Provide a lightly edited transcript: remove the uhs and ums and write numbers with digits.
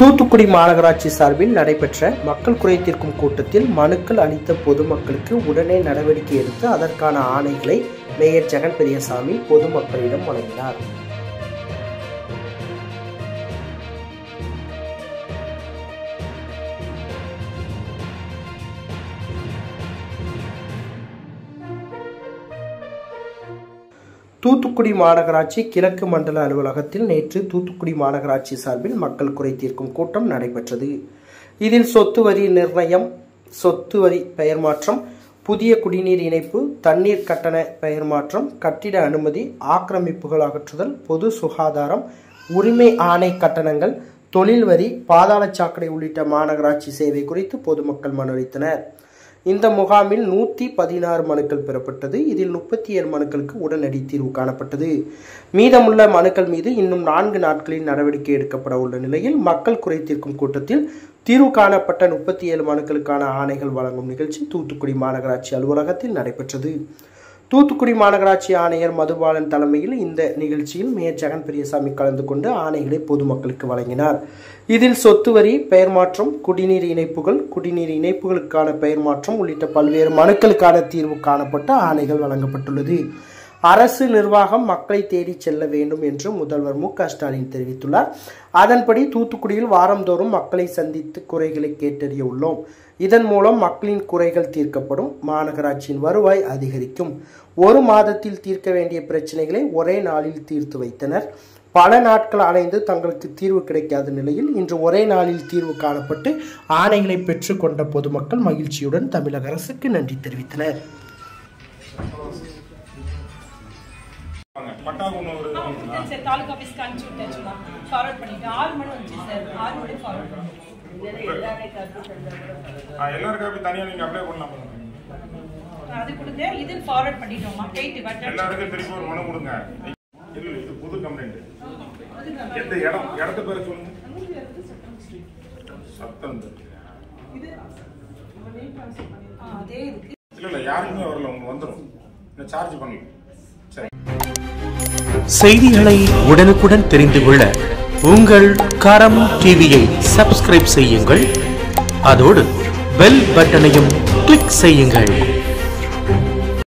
தூத்துக்குடி மாநகராட்சி சார்பில் நடைபெற்ற மக்கள் குறை தீர்க்கும் கூட்டத்தில் மனுக்கள் அளித்த பொதுமக்களுக்கு உடனே நடவடிக்கை எடுத்து அதற்கான ஆணைகளை மேயர் ஜெகன் பெரியசாமி பொதுமக்களிடம் வழங்கினார். தூத்துக்குடி மாநகராட்சி கிழக்கு மண்டல அலுவலகத்தில் நேற்று தூத்துக்குடி மாநகராட்சி சார்பில் மக்கள் குறை தீர்க்கும் கூட்டம் நடைபெற்றது. இதில் சொத்து வரி நிர்ணயம், சொத்து வரி பெயர் மாற்றம், புதிய குடிநீர் இணைப்பு, தண்ணீர் கட்டண பெயர் மாற்றம், கட்டிட அனுமதி, ஆக்கிரமிப்புகள் அகற்றுதல், பொது சுகாதாரம், உரிமை ஆணை கட்டணங்கள், தொழில் வரி, பாதாள சாக்கடை உள்ளிட்ட மாநகராட்சி சேவை குறித்து பொதுமக்கள் மனு அளித்தனர். இந்த முகாமில் 116 மனுக்கள் பெறப்பட்டது. இதில் 37 மனுக்களுக்கு உடனடி தீர்வு காணப்பட்டது. மீதமுள்ள மனுக்கள் மீது இன்னும் 4 நாட்களில் நடவடிக்கை எடுக்கப்பட உள்ள நிலையில் மக்கள் குறை தீர்க்கும் கூட்டத்தில் தீர்வு காணப்பட்ட 37 மனுக்களுக்கான ஆணைகள் வழங்கும் நிகழ்ச்சி தூத்துக்குடி மாநகராட்சி அலுவலகத்தில் நடைபெற்றது. தூத்துக்குடி மாநகராட்சி ஆணையர் மதுபாலன் தலைமையில் இந்த நிகழ்ச்சியில் மேயர் ஜெகன் பெரியசாமி கலந்து கொண்டு ஆணைகளை பொதுமக்களுக்கு வழங்கினார். இதில் சொத்து வரி, பெயர் மாற்றம், குடிநீர் இணைப்புகளுக்கான பெயர் மாற்றம் உள்ளிட்ட பல்வேறு மனுக்களுக்கான தீர்வு காணப்பட்ட ஆணைகள் வழங்கப்பட்டுள்ளது. அரசு நிர்வாகம் மக்களை தேடி செல்ல வேண்டும் என்று முதல்வர் மு.க.ஸ்டாலின் தெரிவித்துள்ளார். அதன்படி தூத்துக்குடியில் வாரந்தோறும் மக்களை சந்தித்து குறைகளை கேட்டறிய உள்ளோம். இதன் மூலம் மக்களின் குறைகள் தீர்க்கப்படும், மாநகராட்சியின் வருவாய் அதிகரிக்கும். ஒரு மாதத்தில் தீர்க்க வேண்டிய பிரச்சனைகளை ஒரே நாளில் தீர்த்து வைத்தனர். பல நாட்கள் அலைந்து தங்களுக்கு தீர்வு கிடைக்காத நிலையில் இன்று ஒரே நாளில் தீர்வு காணப்பட்டு ஆணைகளை பெற்றுக்கொண்ட பொதுமக்கள் மகிழ்ச்சியுடன் தமிழக அரசுக்கு நன்றி தெரிவித்தனர். செய்திகளை உடனுக்குடன் தெரிந்து கொள்ள உங்கள் கரம் டிவியை சப்ஸ்கிரைப் செய்யுங்கள். அதோடு பெல் பட்டனையும் கிளிக் செய்யுங்கள்.